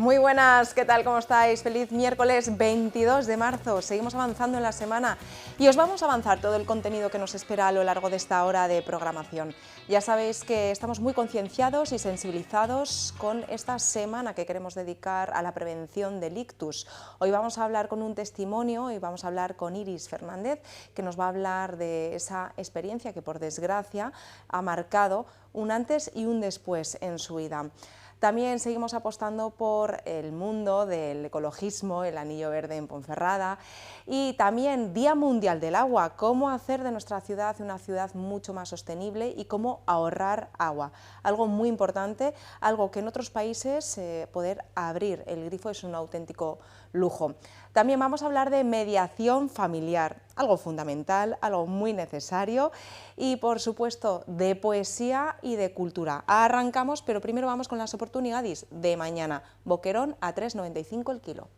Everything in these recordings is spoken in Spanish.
Muy buenas, ¿qué tal? ¿Cómo estáis? Feliz miércoles 22 de marzo. Seguimos avanzando en la semana y os vamos a avanzar todo el contenido que nos espera a lo largo de esta hora de programación. Ya sabéis que estamos muy concienciados y sensibilizados con esta semana que queremos dedicar a la prevención del ictus. Hoy vamos a hablar con un testimonio y vamos a hablar con Iris Fernández, que nos va a hablar de esa experiencia que por desgracia ha marcado un antes y un después en su vida. También seguimos apostando por el mundo del ecologismo, el Anillo Verde en Ponferrada, y también Día Mundial del Agua, cómo hacer de nuestra ciudad una ciudad mucho más sostenible y cómo ahorrar agua. Algo muy importante, algo que en otros países poder abrir el grifo es un auténtico lujo. También vamos a hablar de mediación familiar, algo fundamental, algo muy necesario, y por supuesto de poesía y de cultura. Arrancamos, pero primero vamos con las oportunidades de mañana. Boquerón a 3,95 el kilo.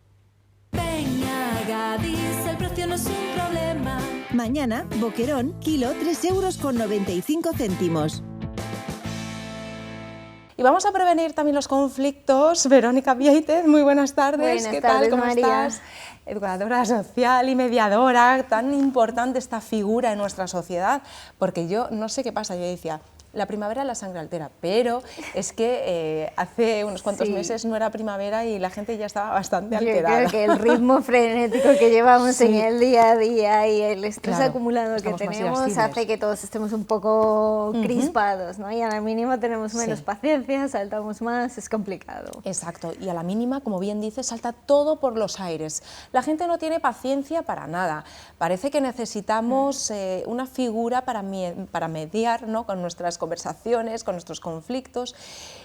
Venga, Gadis, el precio no es un problema. Mañana, boquerón, kilo, 3,95 €. Y vamos a prevenir también los conflictos. Verónica Vieitez, muy buenas tardes. Buenas ¿Qué tardes, tal? ¿Cómo María? estás? Educadora social y mediadora, tan importante esta figura en nuestra sociedad, porque yo no sé qué pasa, yo decía, la primavera la sangre altera, pero es que hace unos cuantos meses no era primavera y la gente ya estaba bastante alterada. Yo creo que el ritmo frenético que llevamos en el día a día y el estrés acumulado que tenemos hace que todos estemos un poco crispados, ¿no? Y a la mínima tenemos menos paciencia, saltamos más, es complicado. Exacto, y a la mínima, como bien dices, salta todo por los aires. La gente no tiene paciencia para nada. Parece que necesitamos una figura para mediar, ¿no?, con nuestras conversaciones, con nuestros conflictos,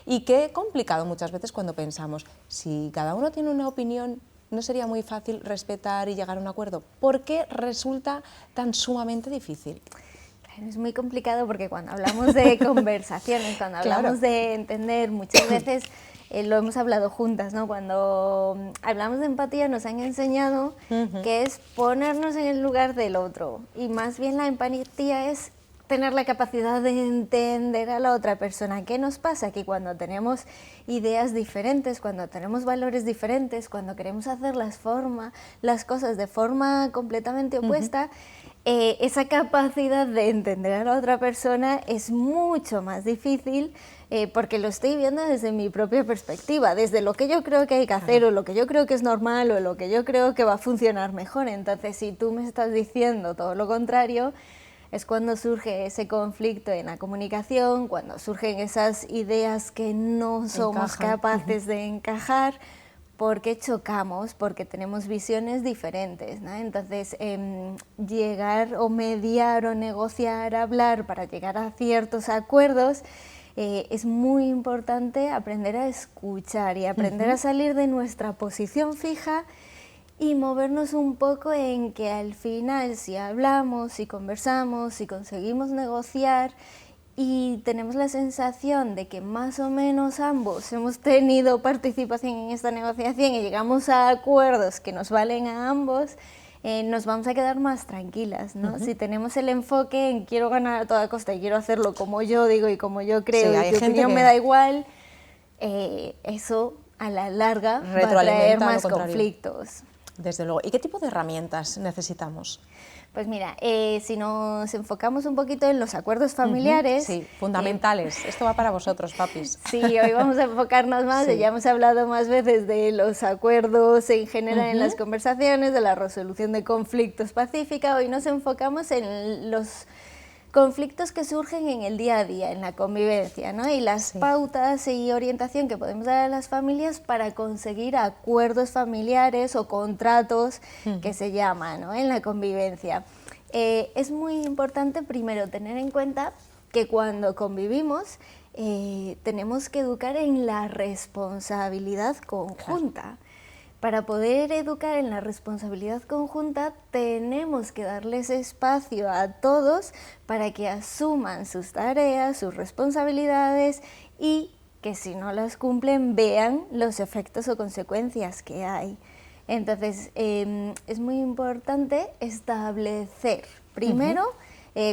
y qué complicado muchas veces cuando pensamos, si cada uno tiene una opinión, ¿no sería muy fácil respetar y llegar a un acuerdo? ¿Por qué resulta tan sumamente difícil? Es muy complicado porque cuando hablamos de conversaciones, cuando hablamos de entender, muchas veces lo hemos hablado juntas, ¿no? Cuando hablamos de empatía nos han enseñado que es ponernos en el lugar del otro, y más bien la empatía es tener la capacidad de entender a la otra persona. ¿Qué nos pasa? Que cuando tenemos ideas diferentes, cuando tenemos valores diferentes, cuando queremos hacer las cosas de forma completamente opuesta, esa capacidad de entender a la otra persona es mucho más difícil, porque lo estoy viendo desde mi propia perspectiva, desde lo que yo creo que hay que hacer, o lo que yo creo que es normal, o lo que yo creo que va a funcionar mejor. Entonces, si tú me estás diciendo todo lo contrario, es cuando surge ese conflicto en la comunicación, cuando surgen esas ideas que no somos capaces de encajar, porque chocamos, porque tenemos visiones diferentes, ¿no? Entonces, llegar o mediar o negociar, hablar para llegar a ciertos acuerdos, es muy importante aprender a escuchar y aprender a salir de nuestra posición fija y movernos un poco en que al final, si hablamos, si conversamos, si conseguimos negociar y tenemos la sensación de que más o menos ambos hemos tenido participación en esta negociación y llegamos a acuerdos que nos valen a ambos, nos vamos a quedar más tranquilas, ¿no? Si tenemos el enfoque en quiero ganar a toda costa y quiero hacerlo como yo digo y como yo creo, y tu opinión me da igual, eso a la larga va a traer más conflictos. Desde luego. ¿Y qué tipo de herramientas necesitamos? Pues mira, si nos enfocamos un poquito en los acuerdos familiares... Sí, fundamentales. Esto va para vosotros, papis. Sí, hoy vamos a enfocarnos más, ya hemos hablado más veces de los acuerdos en general en las conversaciones, de la resolución de conflictos pacífica. Hoy nos enfocamos en los conflictos que surgen en el día a día, en la convivencia, ¿no? Y las pautas y orientación que podemos dar a las familias para conseguir acuerdos familiares o contratos que se llaman, ¿no?, en la convivencia. Es muy importante primero tener en cuenta que cuando convivimos tenemos que educar en la responsabilidad conjunta. Claro. Para poder educar en la responsabilidad conjunta tenemos que darles espacio a todos para que asuman sus tareas, sus responsabilidades, y que si no las cumplen vean los efectos o consecuencias que hay. Entonces, es muy importante establecer primero,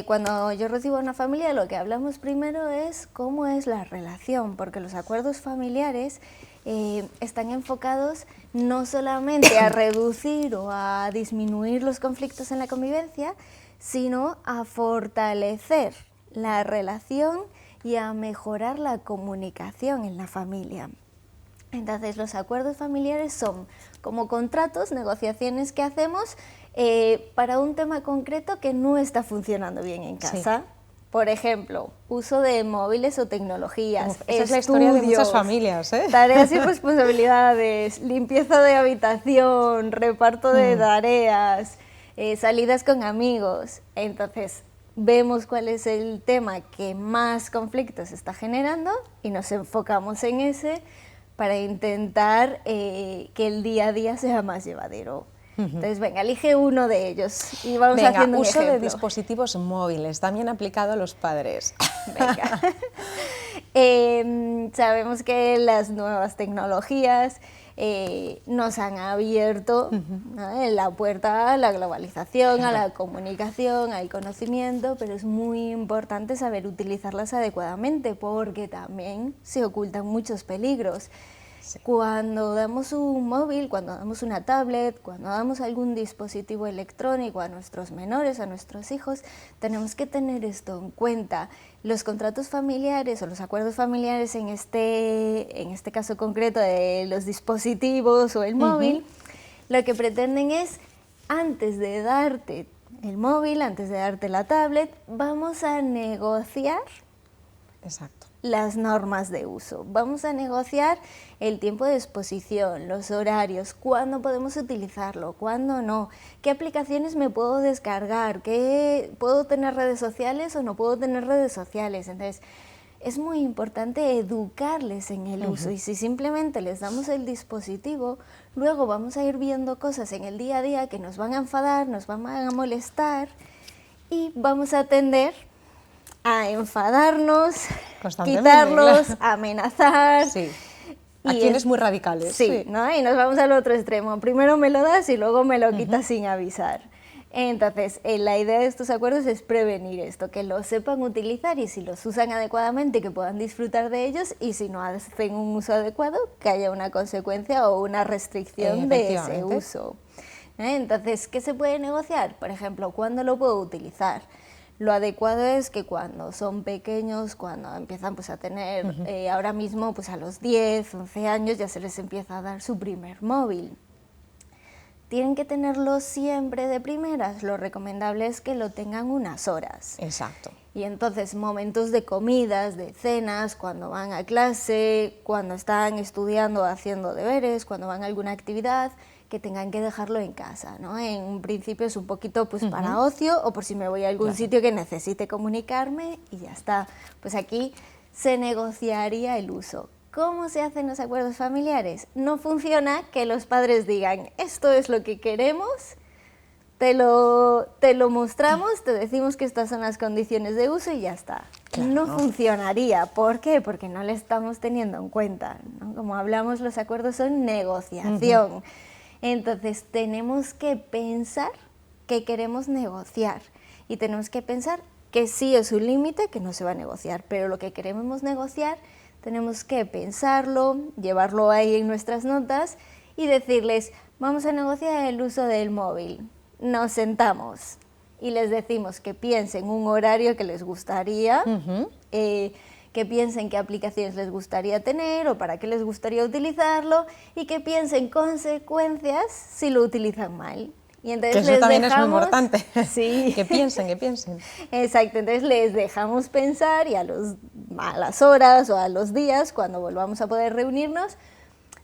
cuando yo recibo a una familia, lo que hablamos primero es cómo es la relación, porque los acuerdos familiares están enfocados no solamente a reducir o a disminuir los conflictos en la convivencia, sino a fortalecer la relación y a mejorar la comunicación en la familia. Entonces, los acuerdos familiares son como contratos, negociaciones que hacemos para un tema concreto que no está funcionando bien en casa. Sí. Por ejemplo, uso de móviles o tecnologías, esa es la historia de muchas familias, ¿eh? Tareas y responsabilidades, limpieza de habitación, reparto de tareas, salidas con amigos. Entonces, vemos cuál es el tema que más conflictos está generando y nos enfocamos en ese para intentar que el día a día sea más llevadero. Entonces, venga, elige uno de ellos y vamos haciendo un uso ejemplo. De dispositivos móviles, también aplicado a los padres. Venga. Sabemos que las nuevas tecnologías nos han abierto la puerta a la globalización, a la comunicación, al conocimiento, pero es muy importante saber utilizarlas adecuadamente porque también se ocultan muchos peligros. Sí. Cuando damos un móvil, cuando damos una tablet, cuando damos algún dispositivo electrónico a nuestros menores, a nuestros hijos, tenemos que tener esto en cuenta. Los contratos familiares o los acuerdos familiares en este caso concreto de los dispositivos o el móvil, lo que pretenden es, antes de darte el móvil, antes de darte la tablet, vamos a negociar. Exacto. Las normas de uso. Vamos a negociar el tiempo de exposición, los horarios, cuándo podemos utilizarlo, cuándo no, qué aplicaciones me puedo descargar, qué puedo tener redes sociales o no puedo tener redes sociales. Entonces, es muy importante educarles en el uso y si simplemente les damos el dispositivo, luego vamos a ir viendo cosas en el día a día que nos van a enfadar, nos van a molestar y vamos a tender a enfadarnos, quitarlos, a amenazar. Sí. Acciones muy radicales. Sí, ¿no? Y nos vamos al otro extremo. Primero me lo das y luego me lo quitas sin avisar. Entonces, la idea de estos acuerdos es prevenir esto, que los sepan utilizar y si los usan adecuadamente, que puedan disfrutar de ellos y si no hacen un uso adecuado, que haya una consecuencia o una restricción de ese uso. Entonces, ¿qué se puede negociar? Por ejemplo, ¿cuándo lo puedo utilizar? Lo adecuado es que cuando son pequeños, cuando empiezan pues, a tener, ahora mismo pues, a los 10, 11 años ya se les empieza a dar su primer móvil. ¿Tienen que tenerlo siempre de primeras? Lo recomendable es que lo tengan unas horas. Exacto. Y entonces momentos de comidas, de cenas, cuando van a clase, cuando están estudiando o haciendo deberes, cuando van a alguna actividad, que tengan que dejarlo en casa, ¿no? En un principio es un poquito pues para ocio o por si me voy a algún sitio que necesite comunicarme y ya está. Pues aquí se negociaría el uso. ¿Cómo se hacen los acuerdos familiares? No funciona que los padres digan, esto es lo que queremos, te lo mostramos, te decimos que estas son las condiciones de uso y ya está. Claro, no funcionaría. ¿Por qué? Porque no le estamos teniendo en cuenta, ¿no? Como hablamos, los acuerdos son negociación. Entonces tenemos que pensar que queremos negociar y tenemos que pensar que sí es un límite, que no se va a negociar, pero lo que queremos negociar tenemos que pensarlo, llevarlo ahí en nuestras notas y decirles, vamos a negociar el uso del móvil. Nos sentamos y les decimos que piensen un horario que les gustaría, que piensen qué aplicaciones les gustaría tener o para qué les gustaría utilizarlo y que piensen consecuencias si lo utilizan mal. Y entonces que eso también es muy importante, sí. que piensen. Exacto, entonces les dejamos pensar y a las horas o a los días, cuando volvamos a poder reunirnos,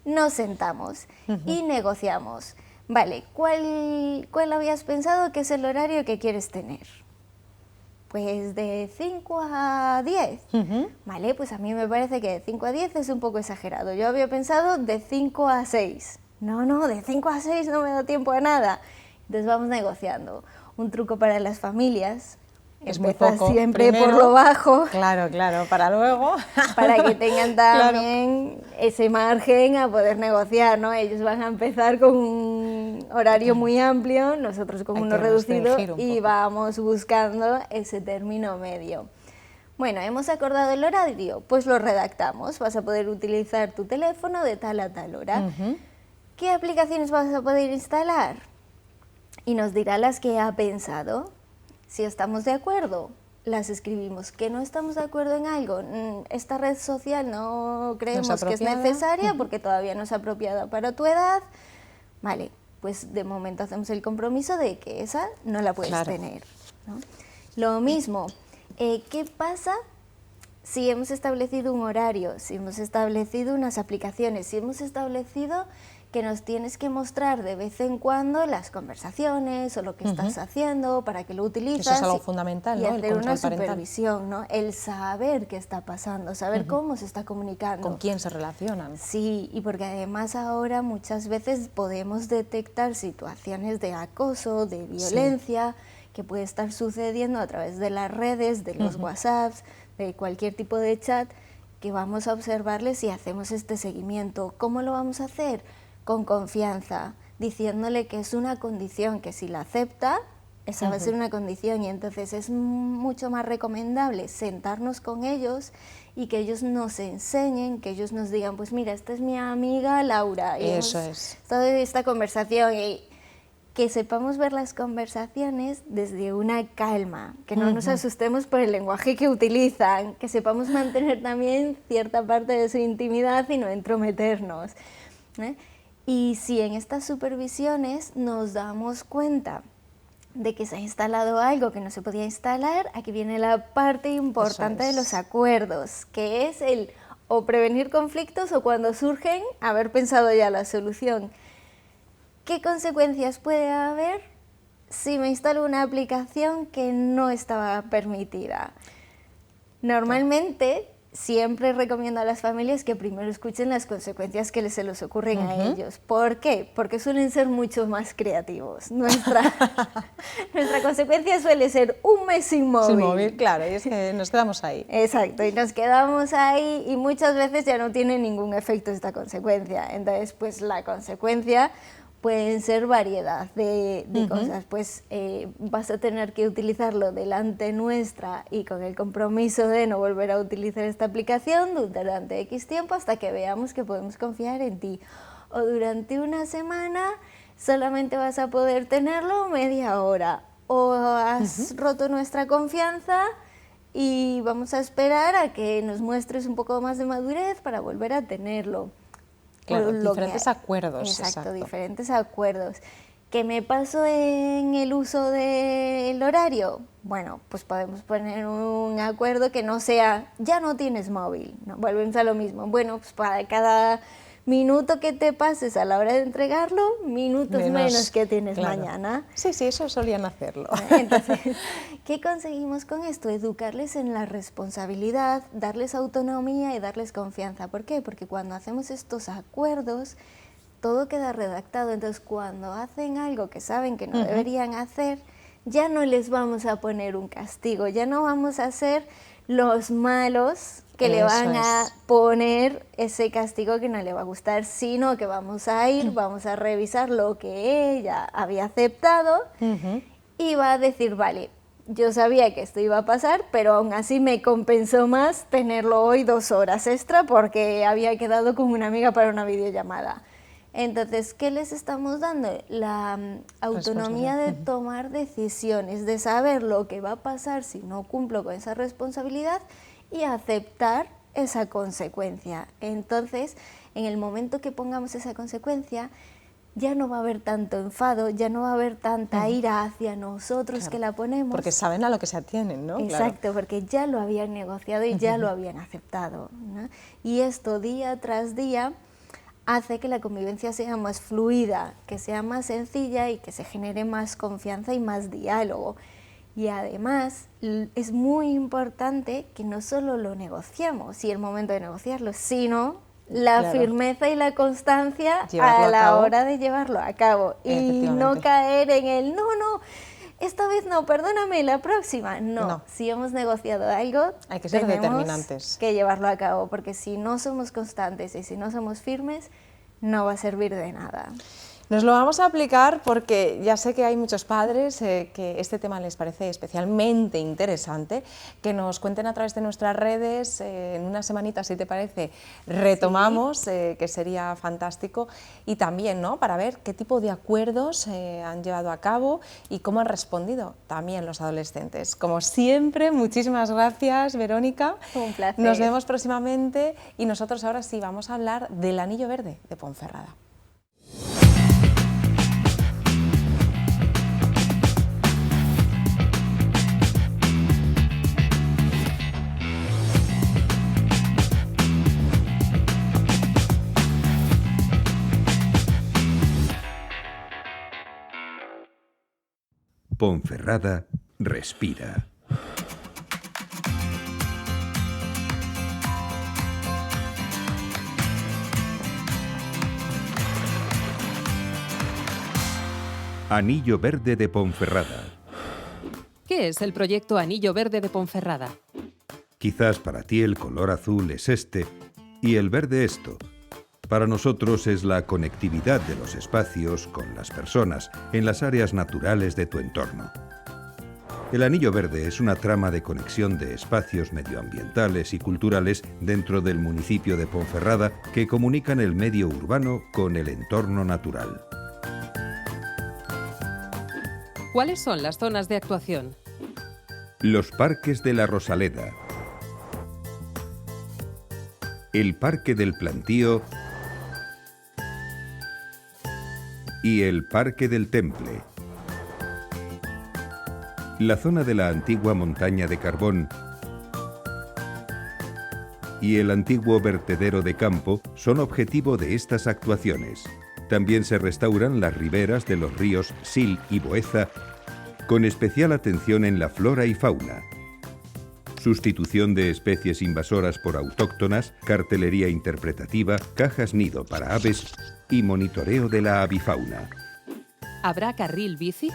nos sentamos y negociamos. Vale, ¿cuál habías pensado que es el horario que quieres tener? Pues de 5 a 10. Vale, pues a mí me parece que de 5 a 10 es un poco exagerado. Yo había pensado de 5 a 6. No, de 5 a 6 no me da tiempo a nada. Entonces vamos negociando. Un truco para las familias es muy poco. Siempre Primero, por lo bajo. Claro, para luego. Para que tengan también ese margen a poder negociar, ¿no? Ellos van a empezar con un horario muy amplio, nosotros con uno reducido y vamos buscando ese término medio. Bueno, hemos acordado el horario, pues lo redactamos. Vas a poder utilizar tu teléfono de tal a tal hora. ¿Qué aplicaciones vas a poder instalar? Y nos dirá las que ha pensado. Si estamos de acuerdo, las escribimos. Que no estamos de acuerdo en algo, esta red social no creemos que es necesaria porque todavía no es apropiada para tu edad, vale, pues de momento hacemos el compromiso de que esa no la puedes tener, ¿no? Lo mismo, ¿qué pasa si hemos establecido un horario, si hemos establecido unas aplicaciones, si hemos establecido que nos tienes que mostrar de vez en cuando las conversaciones o lo que estás haciendo, para que lo utilizas? Eso es algo fundamental, y ¿no? hacer una supervisión, ¿no? El saber qué está pasando, saber cómo se está comunicando. ¿Con quién se relacionan? Sí, y porque además ahora muchas veces podemos detectar situaciones de acoso, de violencia, que puede estar sucediendo a través de las redes, de los WhatsApps, de cualquier tipo de chat, que vamos a observarles y hacemos este seguimiento. ¿Cómo lo vamos a hacer? Con confianza, diciéndole que es una condición, que si la acepta, esa va a ser una condición, y entonces es mucho más recomendable sentarnos con ellos y que ellos nos enseñen, que ellos nos digan, pues mira, esta es mi amiga Laura, y Eso hemos es. estado en esta conversación, y que sepamos ver las conversaciones desde una calma, que no nos asustemos por el lenguaje que utilizan, que sepamos mantener también cierta parte de su intimidad y no entrometernos, ¿eh? Y si en estas supervisiones nos damos cuenta de que se ha instalado algo que no se podía instalar, aquí viene la parte importante de los acuerdos, que es el o prevenir conflictos o cuando surgen, haber pensado ya la solución. ¿Qué consecuencias puede haber si me instalo una aplicación que no estaba permitida? Normalmente siempre recomiendo a las familias que primero escuchen las consecuencias que se les ocurren a ellos. ¿Por qué? Porque suelen ser mucho más creativos. Nuestra consecuencia suele ser un mes sin móvil. Sin móvil, claro, y es que nos quedamos ahí. Exacto, y nos quedamos ahí y muchas veces ya no tiene ningún efecto esta consecuencia. Entonces, pues la consecuencia pueden ser variedad de cosas, pues vas a tener que utilizarlo delante nuestra y con el compromiso de no volver a utilizar esta aplicación durante X tiempo hasta que veamos que podemos confiar en ti. O durante una semana solamente vas a poder tenerlo media hora. O has roto nuestra confianza y vamos a esperar a que nos muestres un poco más de madurez para volver a tenerlo. Claro, diferentes acuerdos. Exacto, diferentes acuerdos. ¿Qué me paso en el uso del horario? Bueno, pues podemos poner un acuerdo que no sea, ya no tienes móvil, ¿no? Volvemos a lo mismo. Bueno, pues para cada minuto que te pases a la hora de entregarlo, minutos menos que tienes mañana. Sí, eso solían hacerlo. Entonces, ¿qué conseguimos con esto? Educarles en la responsabilidad, darles autonomía y darles confianza. ¿Por qué? Porque cuando hacemos estos acuerdos, todo queda redactado. Entonces, cuando hacen algo que saben que no deberían hacer, ya no les vamos a poner un castigo, ya no vamos a ser los malos que le van a poner ese castigo que no le va a gustar, sino que vamos a ir, vamos a revisar lo que ella había aceptado y va a decir, vale, yo sabía que esto iba a pasar, pero aún así me compensó más tenerlo hoy 2 horas extra porque había quedado con una amiga para una videollamada. Entonces, ¿qué les estamos dando? La autonomía de tomar decisiones, de saber lo que va a pasar si no cumplo con esa responsabilidad y aceptar esa consecuencia. Entonces, en el momento que pongamos esa consecuencia, ya no va a haber tanto enfado, ya no va a haber tanta ira hacia nosotros que la ponemos. Porque saben a lo que se atienen, ¿no? Exacto, porque ya lo habían negociado y ya lo habían aceptado, ¿no? Y esto día tras día hace que la convivencia sea más fluida, que sea más sencilla y que se genere más confianza y más diálogo. Y además es muy importante que no solo lo negociemos y el momento de negociarlo, sino la firmeza y la constancia a la hora de llevarlo a cabo. Y no caer en el, no, esta vez no, perdóname, la próxima. No, si hemos negociado algo, hay que ser determinantes. Que llevarlo a cabo, porque si no somos constantes y si no somos firmes, no va a servir de nada. Nos lo vamos a aplicar porque ya sé que hay muchos padres que este tema les parece especialmente interesante, que nos cuenten a través de nuestras redes, en una semanita, si te parece, retomamos, que sería fantástico, y también, ¿no?, para ver qué tipo de acuerdos han llevado a cabo y cómo han respondido también los adolescentes. Como siempre, muchísimas gracias, Verónica. Un placer. Nos vemos próximamente y nosotros ahora sí vamos a hablar del Anillo Verde de Ponferrada. Ponferrada respira. Anillo Verde de Ponferrada. ¿Qué es el proyecto Anillo Verde de Ponferrada? Quizás para ti el color azul es este y el verde esto. Para nosotros es la conectividad de los espacios con las personas en las áreas naturales de tu entorno. El Anillo Verde es una trama de conexión de espacios medioambientales y culturales dentro del municipio de Ponferrada que comunican el medio urbano con el entorno natural. ¿Cuáles son las zonas de actuación? Los parques de la Rosaleda, el Parque del Plantío y el Parque del Temple. La zona de la antigua montaña de carbón y el antiguo vertedero de campo son objetivo de estas actuaciones. También se restauran las riberas de los ríos Sil y Boeza, con especial atención en la flora y fauna. Sustitución de especies invasoras por autóctonas, cartelería interpretativa, cajas nido para aves y monitoreo de la avifauna. ¿Habrá carril bici?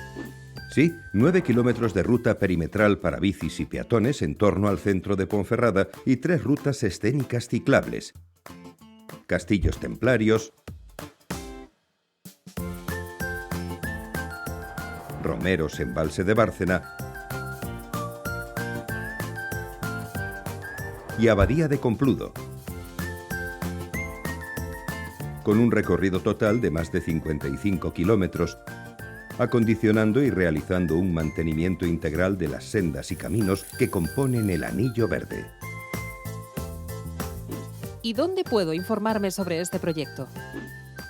Sí, 9 kilómetros de ruta perimetral para bicis y peatones en torno al centro de Ponferrada y 3 rutas escénicas ciclables. Castillos templarios, romeros embalse de Bárcena y Abadía de Compludo, con un recorrido total de más de 55 kilómetros, acondicionando y realizando un mantenimiento integral de las sendas y caminos que componen el Anillo Verde. ¿Y dónde puedo informarme sobre este proyecto?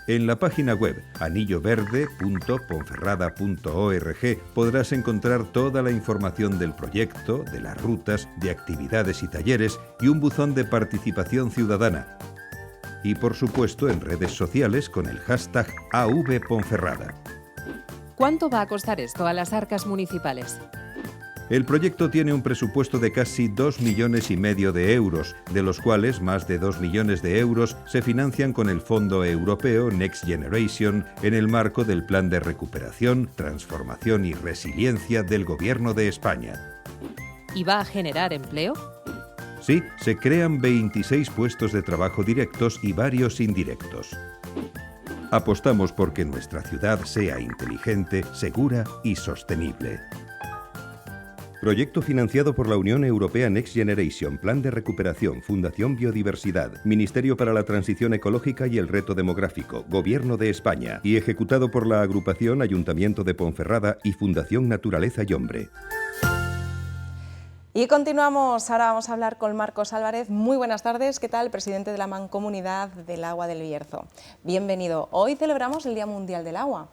En la página web anilloverde.ponferrada.org podrás encontrar toda la información del proyecto, de las rutas, de actividades y talleres y un buzón de participación ciudadana. Y por supuesto en redes sociales con el hashtag AVPonferrada. ¿Cuánto va a costar esto a las arcas municipales? El proyecto tiene un presupuesto de casi 2,5 millones de euros, de los cuales más de 2 millones de euros se financian con el Fondo Europeo Next Generation en el marco del Plan de Recuperación, Transformación y Resiliencia del Gobierno de España. ¿Y va a generar empleo? Sí, se crean 26 puestos de trabajo directos y varios indirectos. Apostamos por que nuestra ciudad sea inteligente, segura y sostenible. Proyecto financiado por la Unión Europea Next Generation, Plan de Recuperación, Fundación Biodiversidad, Ministerio para la Transición Ecológica y el Reto Demográfico, Gobierno de España y ejecutado por la agrupación Ayuntamiento de Ponferrada y Fundación Naturaleza y Hombre. Y continuamos, ahora vamos a hablar con Marcos Álvarez. Muy buenas tardes, ¿qué tal? Presidente de la Mancomunidad del Agua del Bierzo. Bienvenido. Hoy celebramos el Día Mundial del Agua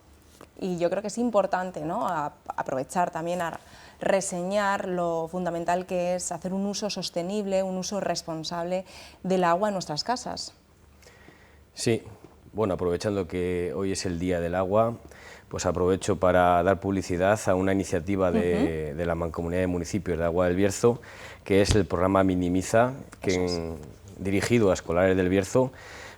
y yo creo que es importante, ¿no?, aprovechar también a reseñar lo fundamental que es hacer un uso sostenible, un uso responsable del agua en nuestras casas. Sí, bueno, aprovechando que hoy es el Día del Agua, pues aprovecho para dar publicidad a una iniciativa de la Mancomunidad de Municipios de Agua del Bierzo, que es el programa Minimiza, dirigido a escolares del Bierzo,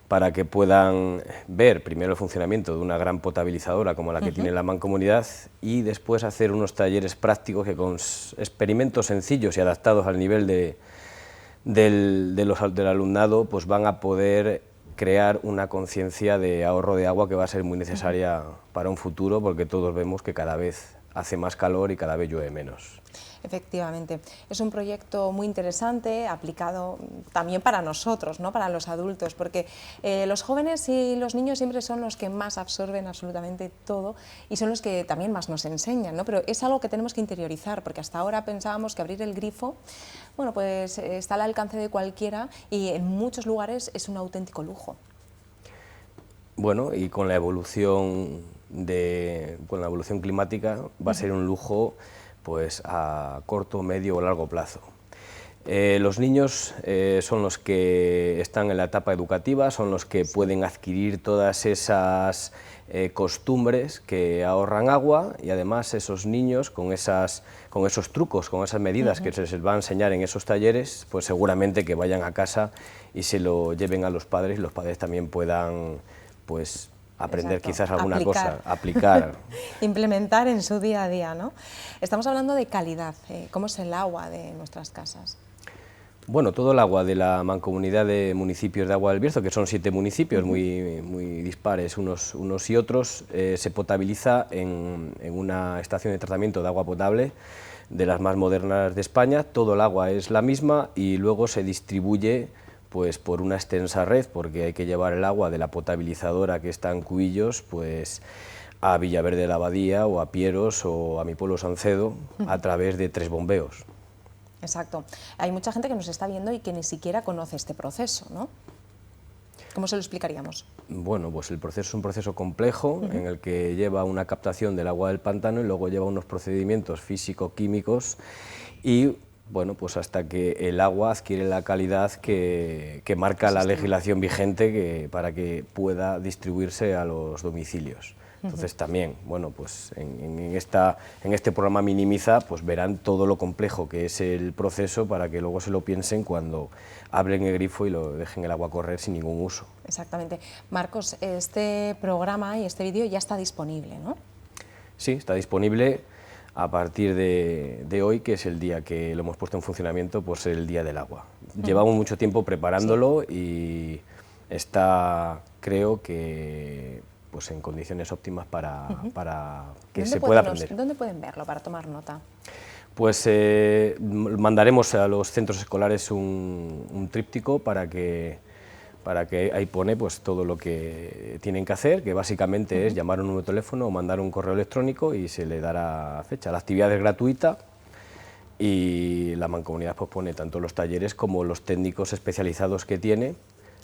para que puedan ver primero el funcionamiento de una gran potabilizadora como la que tiene la Mancomunidad y después hacer unos talleres prácticos que con experimentos sencillos y adaptados al nivel del alumnado pues van a poder crear una conciencia de ahorro de agua que va a ser muy necesaria para un futuro, porque todos vemos que cada vez hace más calor y cada vez llueve menos. Efectivamente, es un proyecto muy interesante, aplicado también para nosotros, ¿no? Para los adultos, porque los jóvenes y los niños siempre son los que más absorben absolutamente todo y son los que también más nos enseñan, ¿no? Pero es algo que tenemos que interiorizar, porque hasta ahora pensábamos que abrir el grifo, bueno, pues está al alcance de cualquiera y en muchos lugares es un auténtico lujo. Bueno, y con la evolución climática va a ser un lujo pues a corto, medio o largo plazo. Los niños son los que están en la etapa educativa, son los que pueden adquirir todas esas costumbres que ahorran agua, y además esos niños con esos trucos, con esas medidas que se les va a enseñar en esos talleres, pues seguramente que vayan a casa y se lo lleven a los padres, y los padres también puedan pues aprender quizás alguna cosa, aplicar. Implementar en su día a día, ¿no? Estamos hablando de calidad, ¿cómo es el agua de nuestras casas? Bueno, todo el agua de la Mancomunidad de Municipios de Agua del Bierzo, que son 7 municipios muy dispares unos y otros, se potabiliza en una estación de tratamiento de agua potable de las más modernas de España. Todo el agua es la misma y luego se distribuye pues por una extensa red, porque hay que llevar el agua de la potabilizadora que está en Cubillos pues a Villaverde de la Abadía o a Pieros o a mi pueblo Sancedo a través de 3 bombeos. Exacto. Hay mucha gente que nos está viendo y que ni siquiera conoce este proceso, ¿no? ¿Cómo se lo explicaríamos? Bueno, pues el proceso es un proceso complejo en el que lleva una captación del agua del pantano y luego lleva unos procedimientos físico-químicos y bueno, pues hasta que el agua adquiere la calidad que marca la legislación vigente para que pueda distribuirse a los domicilios. Entonces también, bueno, pues en este programa Minimiza, pues verán todo lo complejo que es el proceso para que luego se lo piensen cuando abren el grifo y lo dejen el agua correr sin ningún uso. Exactamente. Marcos, este programa y este vídeo ya está disponible, ¿no? Sí, está disponible a partir de hoy, que es el día que lo hemos puesto en funcionamiento, pues el Día del Agua. Llevamos mucho tiempo preparándolo y está, creo que pues en condiciones óptimas para que se pueda aprender. ¿Dónde pueden verlo para tomar nota? Pues mandaremos a los centros escolares un tríptico para que ahí pone pues todo lo que tienen que hacer, que básicamente es llamar a un número de teléfono o mandar un correo electrónico y se le dará fecha. La actividad es gratuita y la Mancomunidad pues pone tanto los talleres como los técnicos especializados que tiene,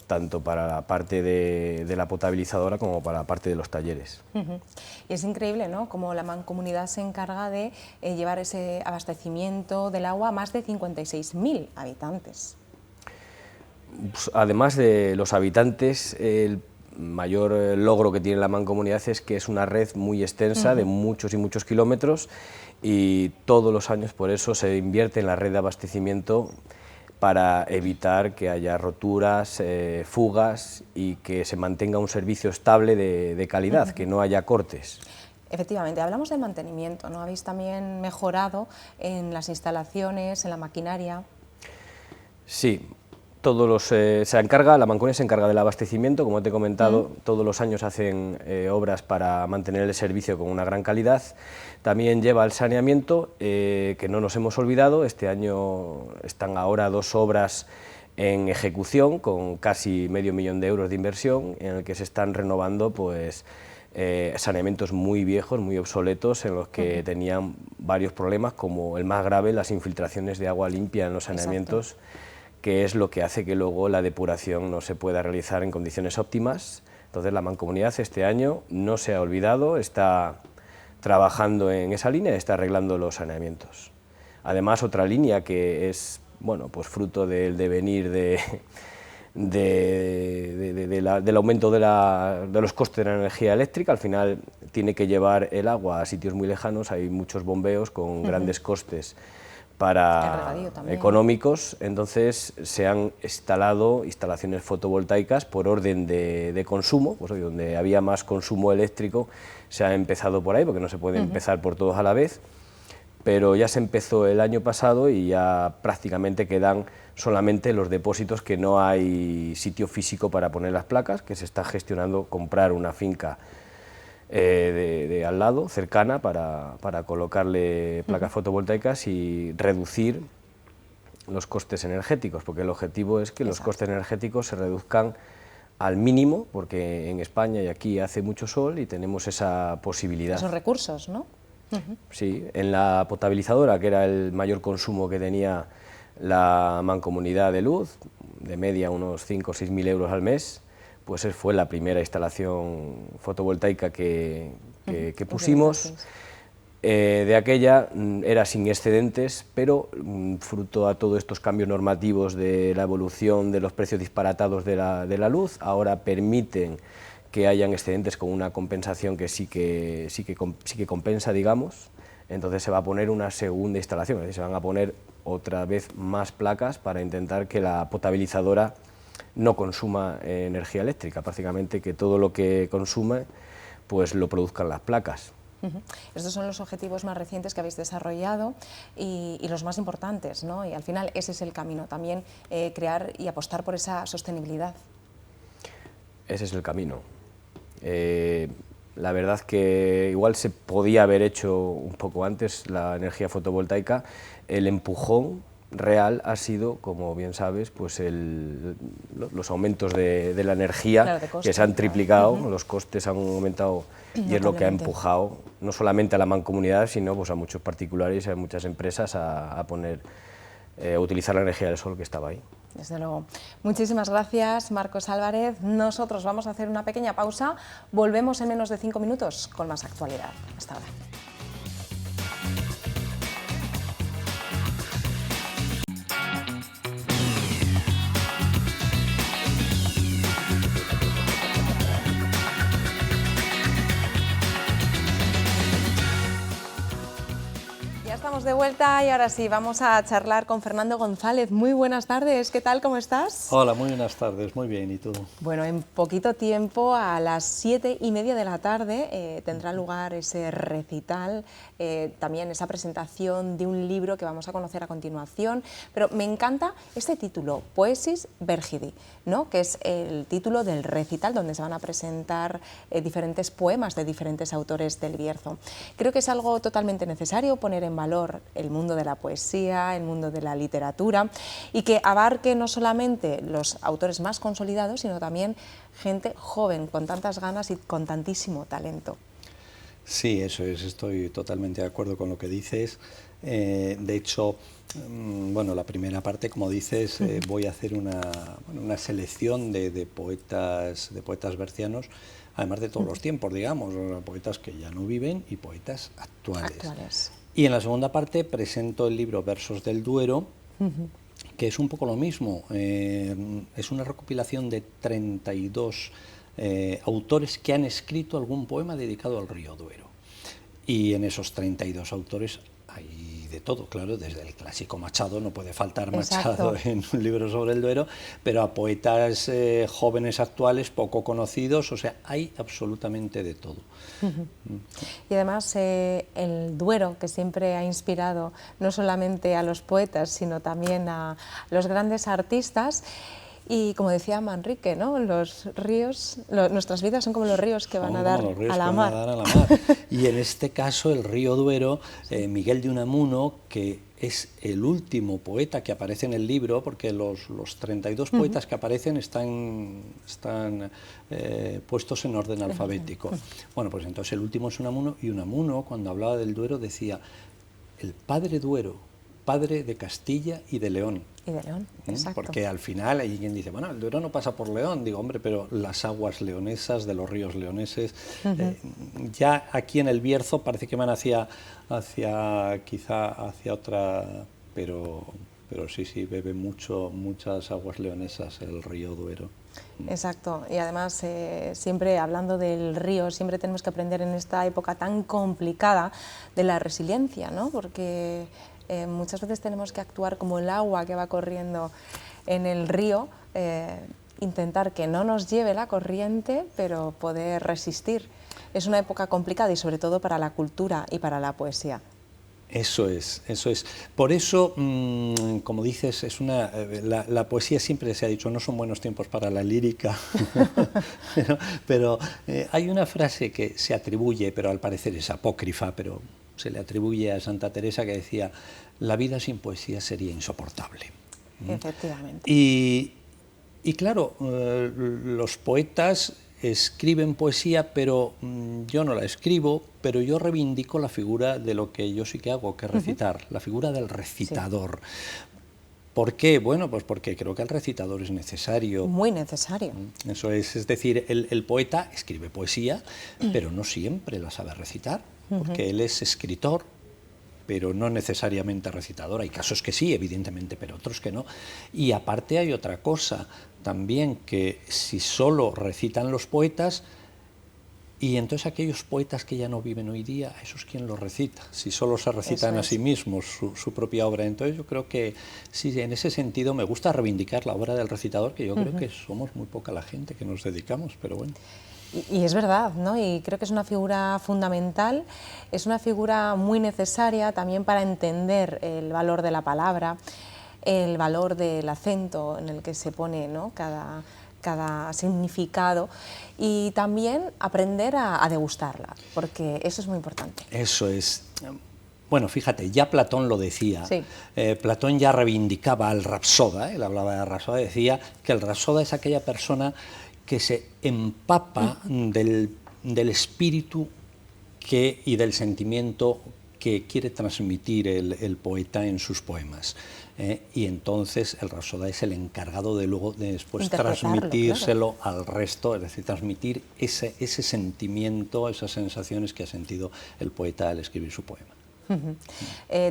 tanto para la parte de la potabilizadora como para la parte de los talleres. Y es increíble, ¿no?, como la Mancomunidad se encarga de llevar ese abastecimiento del agua a más de 56.000 habitantes. Pues, además de los habitantes, el mayor logro que tiene la Mancomunidad es que es una red muy extensa de muchos y muchos kilómetros y todos los años por eso se invierte en la red de abastecimiento para evitar que haya roturas, fugas y que se mantenga un servicio estable de calidad, que no haya cortes. Efectivamente, hablamos del mantenimiento, ¿no? ¿Habéis también mejorado en las instalaciones, en la maquinaria? Sí, la Mancomunidad se encarga del abastecimiento, como te he comentado, todos los años hacen obras para mantener el servicio con una gran calidad. También lleva el saneamiento, que no nos hemos olvidado. Este año están ahora 2 obras en ejecución con casi $500.000 de euros de inversión, en el que se están renovando pues saneamientos muy viejos, muy obsoletos, en los que tenían varios problemas, como el más grave, las infiltraciones de agua limpia en los saneamientos. Exacto. Que es lo que hace que luego la depuración no se pueda realizar en condiciones óptimas. Entonces la Mancomunidad este año no se ha olvidado, está trabajando en esa línea, está arreglando los saneamientos. Además, otra línea que es, bueno, pues fruto del devenir del aumento de los costes de la energía eléctrica, al final tiene que llevar el agua a sitios muy lejanos, hay muchos bombeos con grandes costes económicos, entonces se han instalado instalaciones fotovoltaicas por orden de consumo, pues donde había más consumo eléctrico se ha empezado por ahí, porque no se puede empezar por todos a la vez, pero ya se empezó el año pasado y ya prácticamente quedan solamente los depósitos, que no hay sitio físico para poner las placas, que se está gestionando comprar una finca de al lado, cercana, para colocarle placas fotovoltaicas y reducir los costes energéticos, porque el objetivo es que los costes energéticos se reduzcan al mínimo, porque en España y aquí hace mucho sol y tenemos esa posibilidad. Esos recursos, ¿no? Sí, en la potabilizadora, que era el mayor consumo que tenía la mancomunidad de luz, de media unos 5 o 6 mil euros al mes, pues fue la primera instalación fotovoltaica que pusimos. De aquella era sin excedentes, pero fruto a todos estos cambios normativos de la evolución de los precios disparatados de la luz, ahora permiten que hayan excedentes con una compensación que sí que compensa, digamos. Entonces se va a poner una segunda instalación, es decir, se van a poner otra vez más placas para intentar que la potabilizadora no consuma energía eléctrica, prácticamente que todo lo que consume pues lo produzcan las placas. Estos son los objetivos más recientes que habéis desarrollado y los más importantes, ¿no? Y al final ese es el camino, también crear y apostar por esa sostenibilidad. Ese es el camino. La verdad que igual se podía haber hecho un poco antes la energía fotovoltaica. El empujón real ha sido, como bien sabes, pues los aumentos de la energía, claro, de coste, que se han triplicado, los costes han aumentado y es lo que ha empujado no solamente a la mancomunidad, sino pues a muchos particulares y a muchas empresas a utilizar la energía del sol que estaba ahí. Desde luego. Muchísimas gracias, Marcos Álvarez. Nosotros vamos a hacer una pequeña pausa, volvemos en menos de 5 minutos con más actualidad. Hasta ahora. Estamos de vuelta y ahora sí, vamos a charlar con Fernando González. Muy buenas tardes, ¿qué tal? ¿Cómo estás? Hola, muy buenas tardes, muy bien, ¿y tú? Bueno, en poquito tiempo, a las 7:30 de la tarde, tendrá lugar ese recital, también esa presentación de un libro que vamos a conocer a continuación, pero me encanta este título, Poesis Vergidi, ¿no? Que es el título del recital donde se van a presentar diferentes poemas de diferentes autores del Bierzo. Creo que es algo totalmente necesario poner en valor el mundo de la poesía, el mundo de la literatura y que abarque no solamente los autores más consolidados, sino también gente joven, con tantas ganas y con tantísimo talento. Sí, eso es, estoy totalmente de acuerdo con lo que dices. De hecho, bueno, la primera parte, como dices, voy a hacer una selección de poetas bercianos, además de todos los tiempos, digamos, poetas que ya no viven y poetas actuales. Y en la segunda parte presento el libro Versos del Duero, que es un poco lo mismo, es una recopilación de 32 autores que han escrito algún poema dedicado al río Duero. Y en esos 32 autores hay de todo, claro, desde el clásico Machado, no puede faltar Machado en un libro sobre el Duero, pero a poetas jóvenes actuales, poco conocidos, o sea, hay absolutamente de todo. Y además el Duero, que siempre ha inspirado no solamente a los poetas, sino también a los grandes artistas. Y como decía Manrique, ¿no? Los ríos, nuestras vidas son como los ríos que van a dar a la mar. Y en este caso el río Duero, Miguel de Unamuno, que es el último poeta que aparece en el libro, porque los 32 poetas que aparecen están puestos en orden alfabético. Bueno, pues entonces el último es Unamuno, y Unamuno, cuando hablaba del Duero, decía el padre Duero, padre de Castilla y de León. Y de León, exacto. Porque al final hay quien dice, bueno, el Duero no pasa por León. Digo, hombre, pero las aguas leonesas de los ríos leoneses, ya aquí en el Bierzo parece que van quizá hacia otra, pero sí, bebe muchas aguas leonesas el río Duero. Exacto, y además siempre hablando del río, siempre tenemos que aprender en esta época tan complicada de la resiliencia, ¿no? Porque muchas veces tenemos que actuar como el agua que va corriendo en el río, intentar que no nos lleve la corriente, pero poder resistir. Es una época complicada y sobre todo para la cultura y para la poesía. Eso es, eso es. Por eso, como dices, la poesía siempre se ha dicho, no son buenos tiempos para la lírica, pero hay una frase que se atribuye, pero al parecer es apócrifa, pero se le atribuye a Santa Teresa, que decía, la vida sin poesía sería insoportable. Efectivamente. Y claro, los poetas escriben poesía, pero yo no la escribo, pero yo reivindico la figura de lo que yo sí que hago, que es recitar, la figura del recitador. Sí. ¿Por qué? Bueno, pues porque creo que el recitador es necesario. Muy necesario. Eso es decir, el poeta escribe poesía, pero no siempre la sabe recitar, porque él es escritor, pero no necesariamente recitador. Hay casos que sí, evidentemente, pero otros que no. Y aparte hay otra cosa también, que si solo recitan los poetas, y entonces aquellos poetas que ya no viven hoy día, eso es quien los recita, si solo se recitan a sí mismos su propia obra. Entonces yo creo que sí, en ese sentido me gusta reivindicar la obra del recitador, que yo creo que somos muy poca la gente que nos dedicamos, pero bueno. Y es verdad, ¿no? Y creo que es una figura fundamental, es una figura muy necesaria también para entender el valor de la palabra, el valor del acento en el que se pone, ¿no? cada significado, y también aprender a degustarla, porque eso es muy importante. Eso es. Bueno, fíjate, ya Platón lo decía. Sí. Platón ya reivindicaba al rapsoda, él hablaba de rapsoda, decía que el rapsoda es aquella persona que se empapa del espíritu y del sentimiento que quiere transmitir el poeta en sus poemas. Y entonces el rapsoda es el encargado de luego después transmitírselo al resto, es decir, transmitir ese sentimiento, esas sensaciones que ha sentido el poeta al escribir su poema.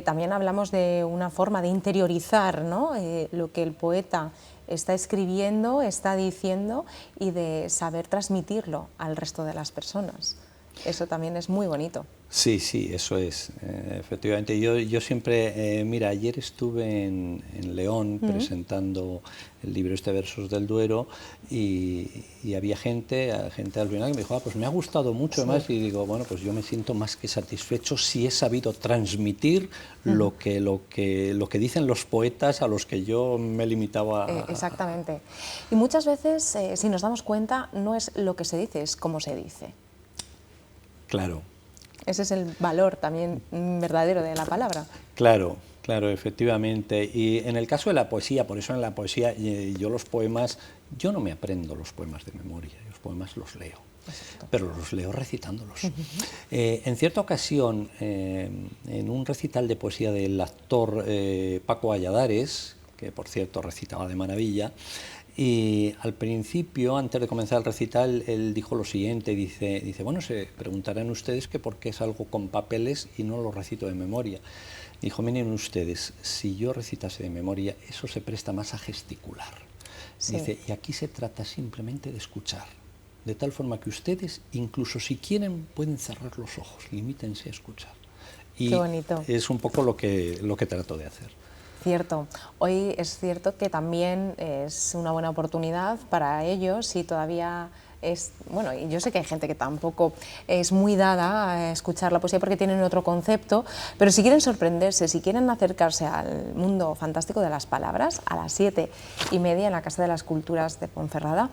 También hablamos de una forma de interiorizar, ¿no? Lo que el poeta está escribiendo, está diciendo, y de saber transmitirlo al resto de las personas. Eso también es muy bonito. Sí, sí, eso es, efectivamente. Yo siempre, mira, ayer estuve en León presentando el libro Versos del Duero, y había gente al final que me dijo, pues me ha gustado mucho más, y digo, bueno, pues yo me siento más que satisfecho si he sabido transmitir lo que dicen los poetas a los que yo me limitaba a... Exactamente. Y muchas veces, si nos damos cuenta, no es lo que se dice, es cómo se dice. Claro. Ese es el valor también verdadero de la palabra. Claro, claro, efectivamente. Y en el caso de la poesía, por eso en la poesía yo los poemas, yo no me aprendo los poemas de memoria, los poemas los leo. Exacto. Pero los leo recitándolos. En cierta ocasión, en un recital de poesía del actor Paco Valladares, que por cierto recitaba de maravilla, y al principio, antes de comenzar el recital, él dijo lo siguiente, dice, bueno, se preguntarán ustedes que por qué salgo con papeles y no lo recito de memoria. Dijo, miren ustedes, si yo recitase de memoria, eso se presta más a gesticular. Sí. Dice, y aquí se trata simplemente de escuchar, de tal forma que ustedes, incluso si quieren, pueden cerrar los ojos, limítense a escuchar. Y qué bonito. Es un poco lo que trato de hacer. Cierto. Hoy es cierto que también es una buena oportunidad para ellos, y todavía es, bueno, yo sé que hay gente que tampoco es muy dada a escuchar la poesía porque tienen otro concepto, pero si quieren sorprenderse, si quieren acercarse al mundo fantástico de las palabras, a las 7:30 en la Casa de las Culturas de Ponferrada,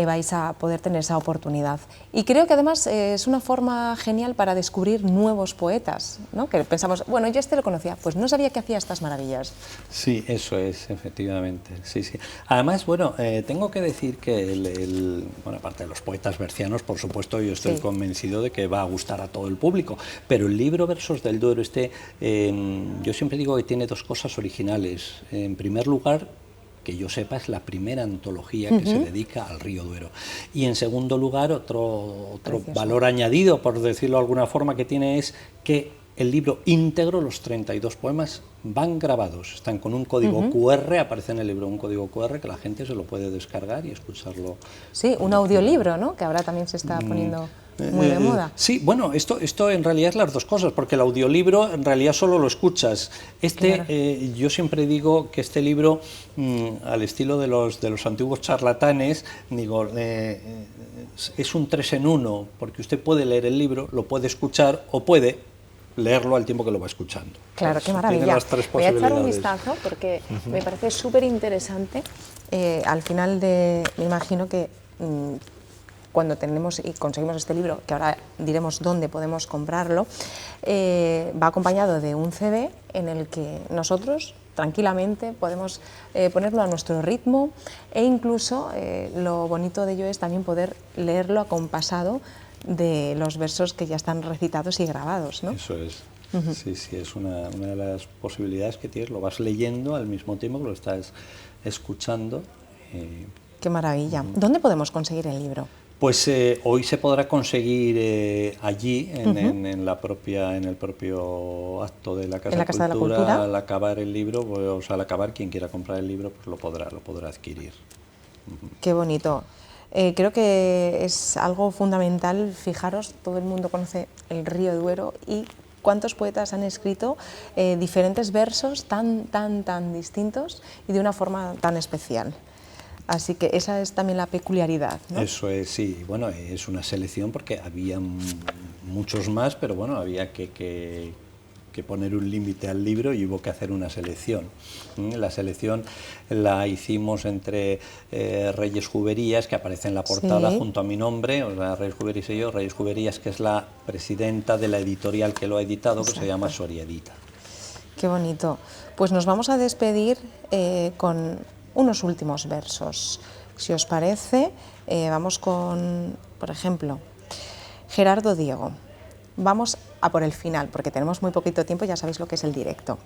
vais a poder tener esa oportunidad. Y creo que además es una forma genial para descubrir nuevos poetas, ¿no? Que pensamos, bueno, yo lo conocía, pues no sabía que hacía estas maravillas. Sí, eso es, efectivamente. Sí, sí. Además, bueno, tengo que decir que bueno, aparte de los poetas bercianos, por supuesto, yo estoy convencido de que va a gustar a todo el público, pero el libro Versos del Duero, yo siempre digo que tiene dos cosas originales. En primer lugar, que yo sepa, es la primera antología que se dedica al río Duero. Y en segundo lugar, otro valor añadido, por decirlo de alguna forma, que tiene es que el libro íntegro, los 32 poemas, van grabados, están con un código QR, aparece en el libro un código QR que la gente se lo puede descargar y escucharlo. Sí, un audiolibro, ¿no? Que ahora también se está poniendo muy de moda. Sí, bueno, esto en realidad es las dos cosas, porque el audiolibro en realidad solo lo escuchas. Claro. Yo siempre digo que este libro, al estilo de los antiguos charlatanes, digo, es un 3 en 1, porque usted puede leer el libro, lo puede escuchar o puede leerlo al tiempo que lo va escuchando. Claro, qué maravilla. Tiene las tres Voy a echar un posibilidades. vistazo porque me parece súper interesante. Al final me imagino que cuando tenemos y conseguimos este libro, que ahora diremos dónde podemos comprarlo, va acompañado de un CD en el que nosotros tranquilamente podemos ponerlo a nuestro ritmo e incluso lo bonito de ello es también poder leerlo acompasado de los versos que ya están recitados y grabados, ¿no? Eso es. Sí, sí, es una de las posibilidades que tienes, lo vas leyendo al mismo tiempo que lo estás escuchando. Qué maravilla. ¿Dónde podemos conseguir el libro? Pues hoy se podrá conseguir allí, en el propio acto de la Casa, de la Cultura, al acabar el libro, pues, al acabar quien quiera comprar el libro pues lo podrá adquirir. Qué bonito. Creo que es algo fundamental, fijaros, todo el mundo conoce el río Duero y cuántos poetas han escrito diferentes versos tan distintos y de una forma tan especial. Así que esa es también la peculiaridad, ¿no? Eso es, sí. Bueno, es una selección porque había muchos más, pero bueno, había que poner un límite al libro y hubo que hacer una selección. La selección la hicimos entre Reyes Juberías, que aparece en la portada junto a mi nombre, o sea, Reyes Juberías y yo, Reyes Juberías, que es la presidenta de la editorial que lo ha editado, que se llama Soria Edita. Qué bonito. Pues nos vamos a despedir con unos últimos versos. Si os parece, vamos con, por ejemplo, Gerardo Diego. Vamos a por el final, porque tenemos muy poquito tiempo, ya sabéis lo que es el directo.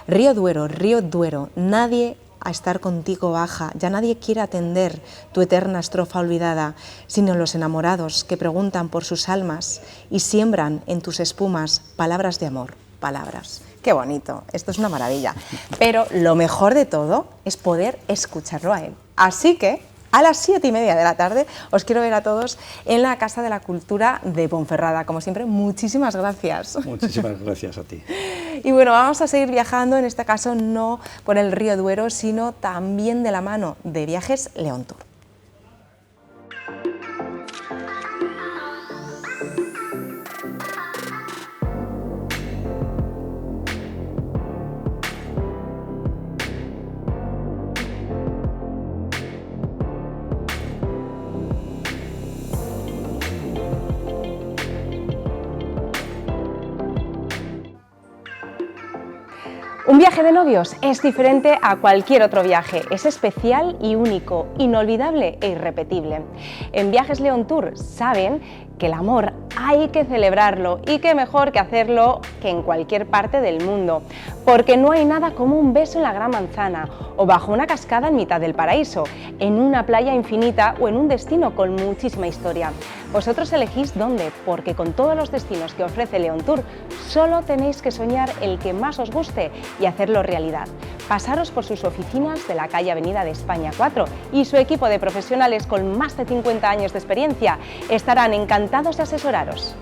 Río Duero, nadie a estar contigo baja, ya nadie quiere atender tu eterna estrofa olvidada, sino los enamorados que preguntan por sus almas y siembran en tus espumas palabras de amor, palabras. Qué bonito, esto es una maravilla. Pero lo mejor de todo es poder escucharlo a él. Así que a las 7:30 de la tarde os quiero ver a todos en la Casa de la Cultura de Ponferrada. Como siempre, muchísimas gracias. Muchísimas gracias a ti. Y bueno, vamos a seguir viajando, en este caso no por el río Duero, sino también de la mano de Viajes León Tour. Un viaje de novios es diferente a cualquier otro viaje, es especial y único, inolvidable e irrepetible. En Viajes León Tour saben que el amor hay que celebrarlo y qué mejor que hacerlo que en cualquier parte del mundo, porque no hay nada como un beso en la Gran Manzana o bajo una cascada en mitad del paraíso, en una playa infinita o en un destino con muchísima historia. Vosotros elegís dónde, porque con todos los destinos que ofrece León Tour solo tenéis que soñar el que más os guste y hacerlo realidad. Pasaros por sus oficinas de la calle Avenida de España 4 y su equipo de profesionales con más de 50 años de experiencia estarán encantados de asesoraros.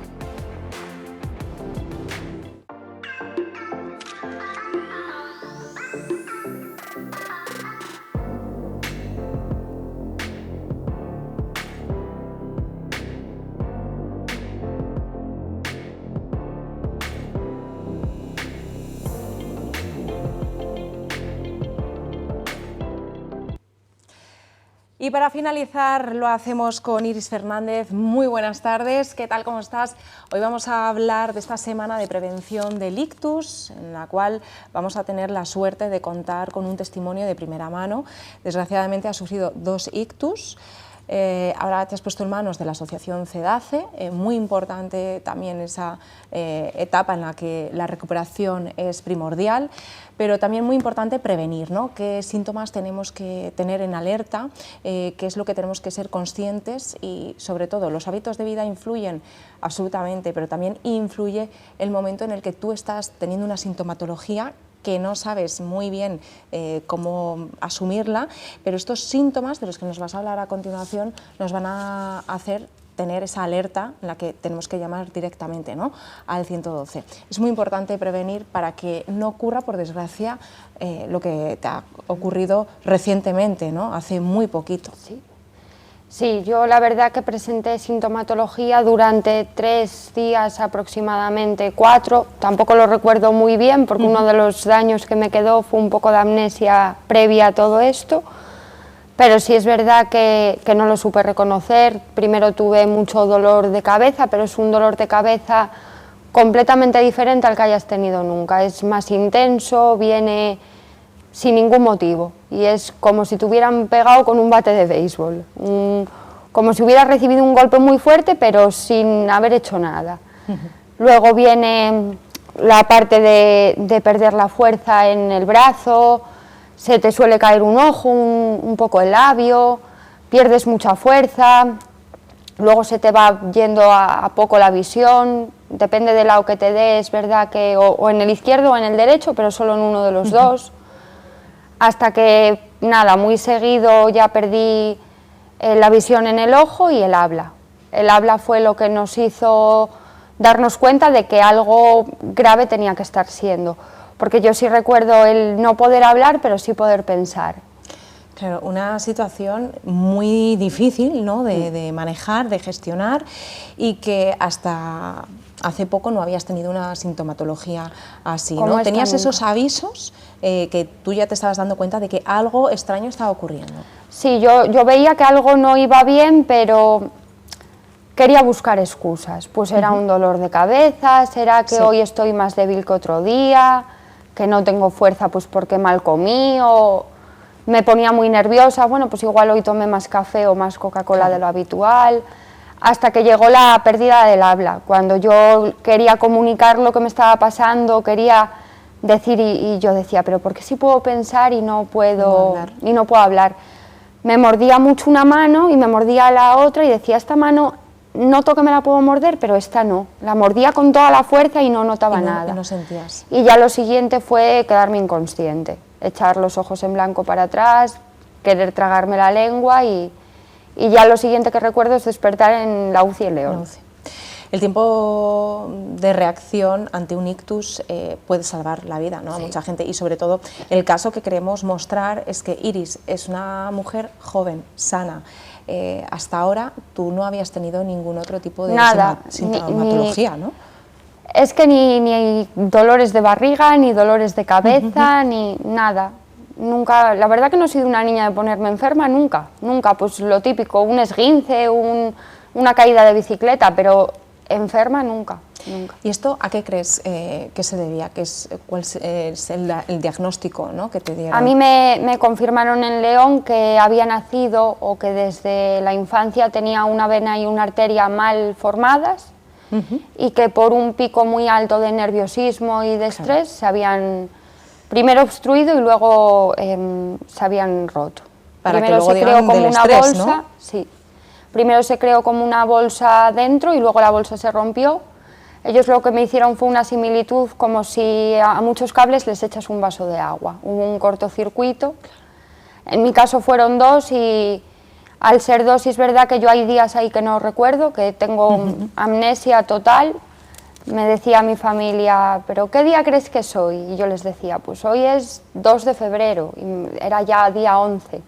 Y para finalizar lo hacemos con Iris Fernández. Muy buenas tardes, ¿qué tal? ¿Cómo estás? Hoy vamos a hablar de esta semana de prevención del ictus, en la cual vamos a tener la suerte de contar con un testimonio de primera mano. Desgraciadamente ha sufrido 2 ictus. Ahora te has puesto en manos de la asociación CEDACE, muy importante también esa etapa en la que la recuperación es primordial, pero también muy importante prevenir, ¿no? Qué síntomas tenemos que tener en alerta, qué es lo que tenemos que ser conscientes y sobre todo los hábitos de vida influyen absolutamente, pero también influye el momento en el que tú estás teniendo una sintomatología que no sabes muy bien cómo asumirla, pero estos síntomas de los que nos vas a hablar a continuación nos van a hacer tener esa alerta en la que tenemos que llamar directamente, ¿no?, al 112. Es muy importante prevenir para que no ocurra, por desgracia, lo que te ha ocurrido recientemente, ¿no?, hace muy poquito. Sí. Sí, yo la verdad que presenté sintomatología durante 3 días aproximadamente, 4, tampoco lo recuerdo muy bien porque uno de los daños que me quedó fue un poco de amnesia previa a todo esto, pero sí es verdad que no lo supe reconocer. Primero tuve mucho dolor de cabeza, pero es un dolor de cabeza completamente diferente al que hayas tenido nunca, es más intenso, viene sin ningún motivo y es como si te hubieran pegado con un bate de béisbol, como si hubieras recibido un golpe muy fuerte pero sin haber hecho nada. Luego viene la parte de perder la fuerza en el brazo, se te suele caer un ojo, un poco el labio, pierdes mucha fuerza, luego se te va yendo a poco la visión, depende del lado que te dé, es verdad que o en el izquierdo o en el derecho, pero solo en uno de los dos. Hasta que, nada, muy seguido ya perdí la visión en el ojo y el habla. El habla fue lo que nos hizo darnos cuenta de que algo grave tenía que estar siendo, porque yo sí recuerdo el no poder hablar, pero sí poder pensar. Claro, una situación muy difícil, ¿no?, de manejar, de gestionar, y que hasta hace poco no habías tenido una sintomatología así, ¿no? ¿Tenías esos avisos que tú ya te estabas dando cuenta de que algo extraño estaba ocurriendo? Sí, yo veía que algo no iba bien, pero quería buscar excusas. Pues era un dolor de cabeza, será que hoy estoy más débil que otro día, que no tengo fuerza pues porque mal comí, o me ponía muy nerviosa, bueno, pues igual hoy tomé más café o más Coca-Cola de lo habitual, hasta que llegó la pérdida del habla, cuando yo quería comunicar lo que me estaba pasando, quería decir y yo decía, pero ¿por qué sí puedo pensar y no puedo hablar? Me mordía mucho una mano y me mordía la otra y decía, esta mano noto que me la puedo morder, pero esta no. La mordía con toda la fuerza y no notaba nada. Y no sentías. Y ya lo siguiente fue quedarme inconsciente, echar los ojos en blanco para atrás, querer tragarme la lengua y ya lo siguiente que recuerdo es despertar en la UCI en León. El tiempo de reacción ante un ictus puede salvar la vida, ¿no?, a mucha gente, y sobre todo el caso que queremos mostrar es que Iris es una mujer joven, sana. Hasta ahora tú no habías tenido ningún otro tipo de sintomatología, ¿no? Es que ni dolores de barriga, ni dolores de cabeza, ni nada. Nunca, la verdad que no he sido una niña de ponerme enferma, nunca, pues lo típico, un esguince, una caída de bicicleta, pero enferma nunca. ¿Y esto a qué crees que se debía? ¿Cuál es el diagnóstico, ¿no?, que te dieron? A mí me confirmaron en León que había nacido o que desde la infancia tenía una vena y una arteria mal formadas y que por un pico muy alto de nerviosismo y de estrés se habían primero obstruido y luego se habían roto. Para Primero que luego se creó como del una estrés, bolsa, ¿no? sí. Primero se creó como una bolsa dentro y luego la bolsa se rompió. Ellos lo que me hicieron fue una similitud como si a muchos cables les echas un vaso de agua. Hubo un cortocircuito. En mi caso fueron 2 y al ser 2 es verdad que yo hay días ahí que no recuerdo, que tengo amnesia total. Me decía mi familia, ¿pero qué día crees que soy? Y yo les decía, pues hoy es 2 de febrero, y era ya día 11.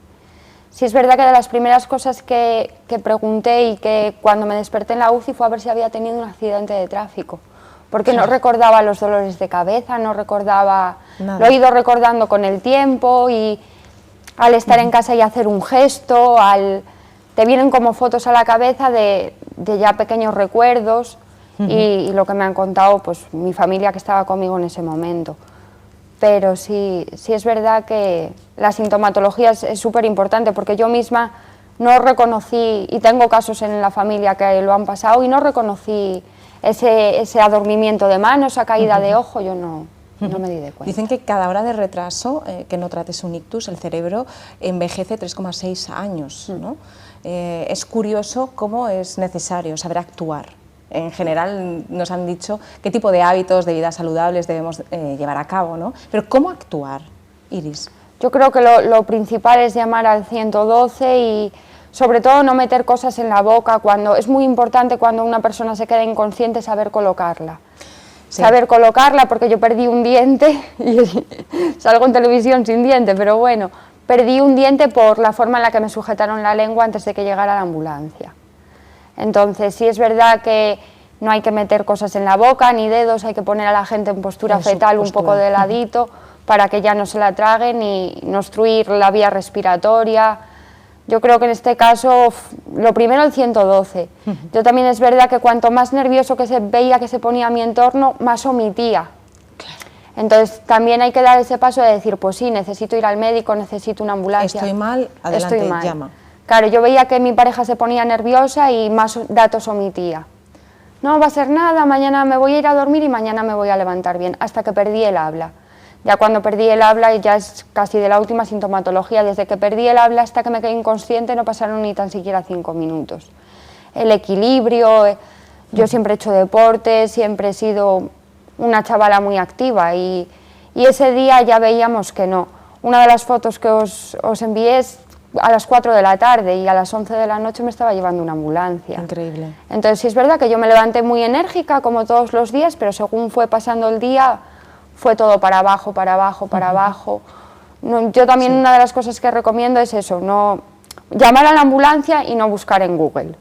Sí es verdad que de las primeras cosas que pregunté y que cuando me desperté en la UCI fue a ver si había tenido un accidente de tráfico, porque no recordaba los dolores de cabeza, no recordaba, nada. Lo he ido recordando con el tiempo y al estar en casa y hacer un gesto, te vienen como fotos a la cabeza de ya pequeños recuerdos y lo que me han contado pues mi familia que estaba conmigo en ese momento. Pero sí es verdad que la sintomatología es súper importante porque yo misma no reconocí, y tengo casos en la familia que lo han pasado, y no reconocí ese adormimiento de mano, esa caída de ojo, yo no me di de cuenta. Dicen que cada hora de retraso que no trates un ictus, el cerebro envejece 3,6 años, ¿no? Es curioso cómo es necesario saber actuar. En general nos han dicho qué tipo de hábitos de vida saludables debemos llevar a cabo, ¿no? Pero ¿cómo actuar, Iris? Yo creo que lo principal es llamar al 112 y sobre todo no meter cosas en la boca. Es muy importante cuando una persona se queda inconsciente saber colocarla. Sí. Saber colocarla, porque yo perdí un diente y salgo en televisión sin diente, pero bueno, perdí un diente por la forma en la que me sujetaron la lengua antes de que llegara la ambulancia. Entonces sí es verdad que no hay que meter cosas en la boca ni dedos, hay que poner a la gente en postura fetal un poco de ladito para que ya no se la traguen y no obstruir la vía respiratoria. Yo creo que en este caso, lo primero el 112. Yo también es verdad que cuanto más nervioso que se veía que se ponía mi entorno, más omitía. Entonces también hay que dar ese paso de decir, pues sí, necesito ir al médico, necesito una ambulancia. Estoy mal, adelante, Estoy mal. llama. Claro, yo veía que mi pareja se ponía nerviosa y más datos omitía. No va a ser nada, mañana me voy a ir a dormir y mañana me voy a levantar bien, hasta que perdí el habla. Ya cuando perdí el habla ya es casi de la última sintomatología, desde que perdí el habla hasta que me quedé inconsciente no pasaron ni tan siquiera 5 minutos. El equilibrio, yo siempre he hecho deporte, siempre he sido una chavala muy activa y ese día ya veíamos que no. Una de las fotos que os envié es a las 4 de la tarde y a las 11 de la noche me estaba llevando una ambulancia. Increíble. Entonces sí es verdad que yo me levanté muy enérgica como todos los días, pero según fue pasando el día fue todo para abajo, para abajo, para abajo. No, yo también una de las cosas que recomiendo es eso, no llamar a la ambulancia y no buscar en Google.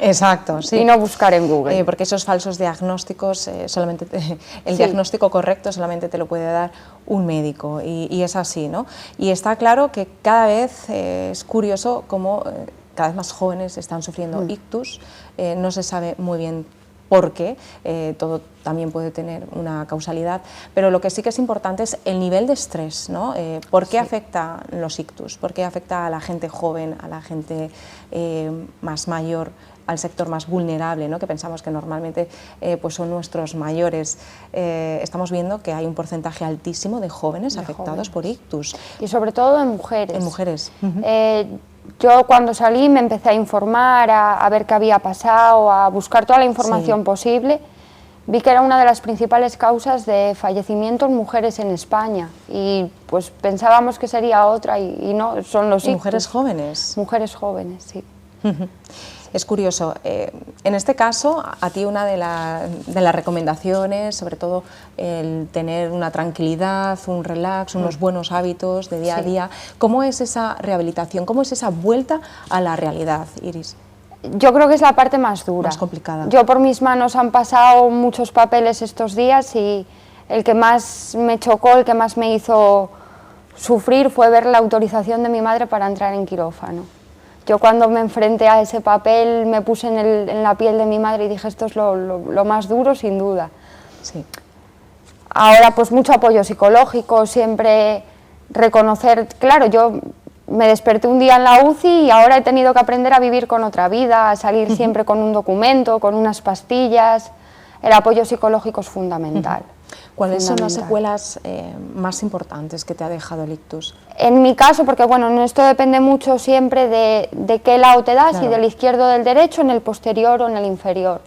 Exacto, sí. Y no buscar en Google. Porque esos falsos diagnósticos, el diagnóstico correcto solamente te lo puede dar un médico y es así, ¿no? Y está claro que cada vez es curioso cómo cada vez más jóvenes están sufriendo ictus, no se sabe muy bien por qué, todo también puede tener una causalidad, pero lo que sí que es importante es el nivel de estrés, ¿no? ¿Por qué afecta los ictus? ¿Por qué afecta a la gente joven, a la gente más mayor, al sector más vulnerable, ¿no? Que pensamos que normalmente pues son nuestros mayores? Estamos viendo que hay un porcentaje altísimo de jóvenes afectados por ictus. Y sobre todo en mujeres. En mujeres. Yo cuando salí me empecé a informar, a ver qué había pasado, a buscar toda la información posible. Vi que era una de las principales causas de fallecimiento en mujeres en España y pues pensábamos que sería otra y no, son los ictus. ¿Mujeres jóvenes? Mujeres jóvenes, sí. Es curioso, en este caso, a ti una de las recomendaciones, sobre todo el tener una tranquilidad, un relax, unos buenos hábitos de día a día, ¿cómo es esa rehabilitación, cómo es esa vuelta a la realidad, Iris? Yo creo que es la parte más dura. Más complicada. Yo por mis manos han pasado muchos papeles estos días y el que más me chocó, el que más me hizo sufrir fue ver la autorización de mi madre para entrar en quirófano. Yo cuando me enfrenté a ese papel me puse en la piel de mi madre y dije esto es lo más duro sin duda. Sí. Ahora pues mucho apoyo psicológico, siempre reconocer, claro, yo me desperté un día en la UCI y ahora he tenido que aprender a vivir con otra vida, a salir siempre con un documento, con unas pastillas, el apoyo psicológico es fundamental. ¿Cuáles son las secuelas más importantes que te ha dejado el ictus? En mi caso, porque bueno, esto depende mucho siempre de qué lado te das, si del izquierdo o del derecho, en el posterior o en el inferior.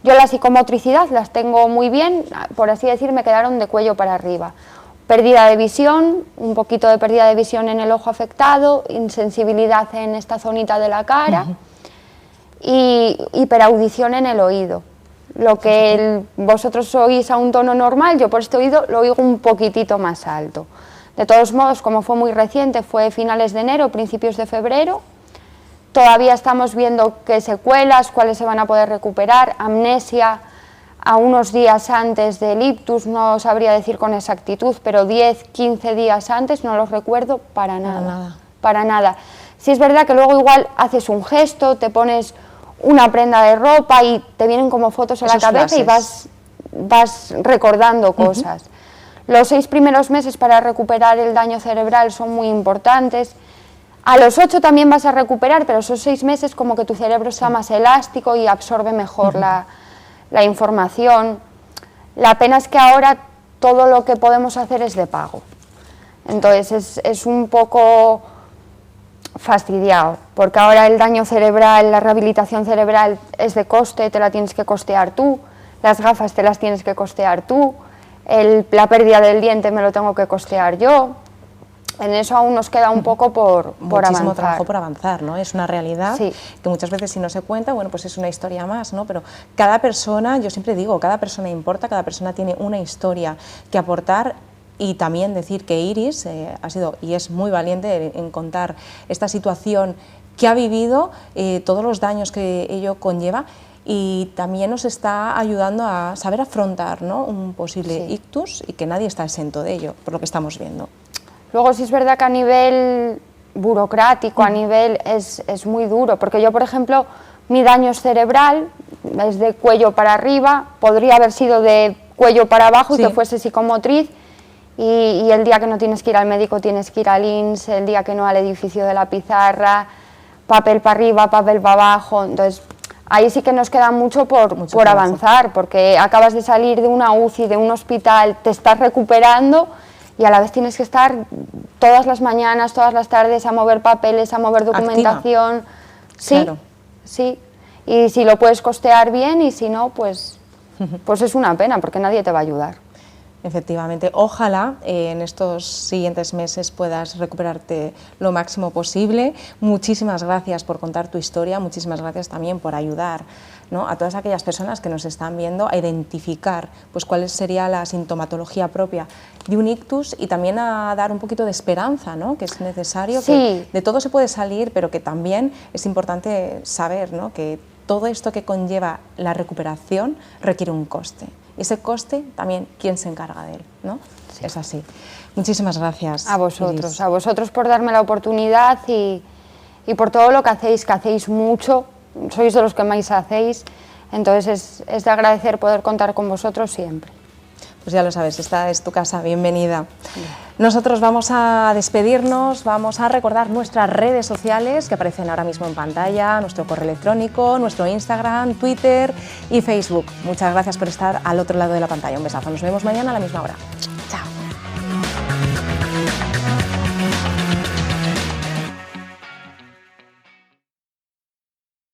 Yo la psicomotricidad las tengo muy bien, por así decir, me quedaron de cuello para arriba. Pérdida de visión, un poquito de pérdida de visión en el ojo afectado, insensibilidad en esta zonita de la cara y hiperaudición en el oído. Lo que vosotros oís a un tono normal, yo por este oído lo oigo un poquitito más alto. De todos modos, como fue muy reciente, fue finales de enero, principios de febrero, todavía estamos viendo qué secuelas, cuáles se van a poder recuperar, amnesia a unos días antes del ictus, no sabría decir con exactitud, pero 10, 15 días antes no los recuerdo para nada. Para nada. Sí es verdad que luego igual haces un gesto, te pones una prenda de ropa y te vienen como fotos a la cabeza y vas recordando cosas. Los 6 primeros meses para recuperar el daño cerebral son muy importantes. A los 8 también vas a recuperar, pero esos 6 meses como que tu cerebro está más elástico y absorbe mejor la información. La pena es que ahora todo lo que podemos hacer es de pago. Entonces es un poco fastidiado, porque ahora el daño cerebral, la rehabilitación cerebral es de coste, te la tienes que costear tú, las gafas te las tienes que costear tú, la pérdida del diente me lo tengo que costear yo. En eso aún nos queda un poco por Muchísimo avanzar. trabajo por avanzar, ¿no? Es una realidad que muchas veces si no se cuenta, bueno, pues es una historia más, ¿no? Pero cada persona, yo siempre digo, cada persona importa, cada persona tiene una historia que aportar Y también decir que Iris ha sido y es muy valiente en contar esta situación que ha vivido, todos los daños que ello conlleva, y también nos está ayudando a saber afrontar, ¿no?, un posible ictus, y que nadie está exento de ello, por lo que estamos viendo. Luego sí es verdad que a nivel burocrático, a nivel es muy duro, porque yo, por ejemplo, mi daño es cerebral, es de cuello para arriba, podría haber sido de cuello para abajo y que fuese psicomotriz, y el día que no tienes que ir al médico tienes que ir al INS, el día que no al edificio de la pizarra, papel para arriba, papel para abajo. Entonces ahí sí que nos queda mucho por avanzar, porque acabas de salir de una UCI, de un hospital, te estás recuperando y a la vez tienes que estar todas las mañanas, todas las tardes a mover papeles, a mover documentación. Activa. Sí, claro. Sí, y si lo puedes costear bien, y si no, pues es una pena, porque nadie te va a ayudar. Efectivamente, ojalá en estos siguientes meses puedas recuperarte lo máximo posible. Muchísimas gracias por contar tu historia, muchísimas gracias también por ayudar, ¿no?, a todas aquellas personas que nos están viendo a identificar pues cuál sería la sintomatología propia de un ictus, y también a dar un poquito de esperanza, ¿no?, que es necesario, que de todo se puede salir, pero que también es importante saber, ¿no?, que todo esto que conlleva la recuperación requiere un coste. Ese coste también, ¿quién se encarga de él?, ¿no? Sí. Es así. Muchísimas gracias. A vosotros, Iris. a vosotros por darme la oportunidad y por todo lo que hacéis mucho, sois de los que más hacéis, entonces es de agradecer poder contar con vosotros siempre. Pues ya lo sabes, esta es tu casa, bienvenida. Nosotros vamos a despedirnos, vamos a recordar nuestras redes sociales que aparecen ahora mismo en pantalla, nuestro correo electrónico, nuestro Instagram, Twitter y Facebook. Muchas gracias por estar al otro lado de la pantalla. Un besazo, nos vemos mañana a la misma hora.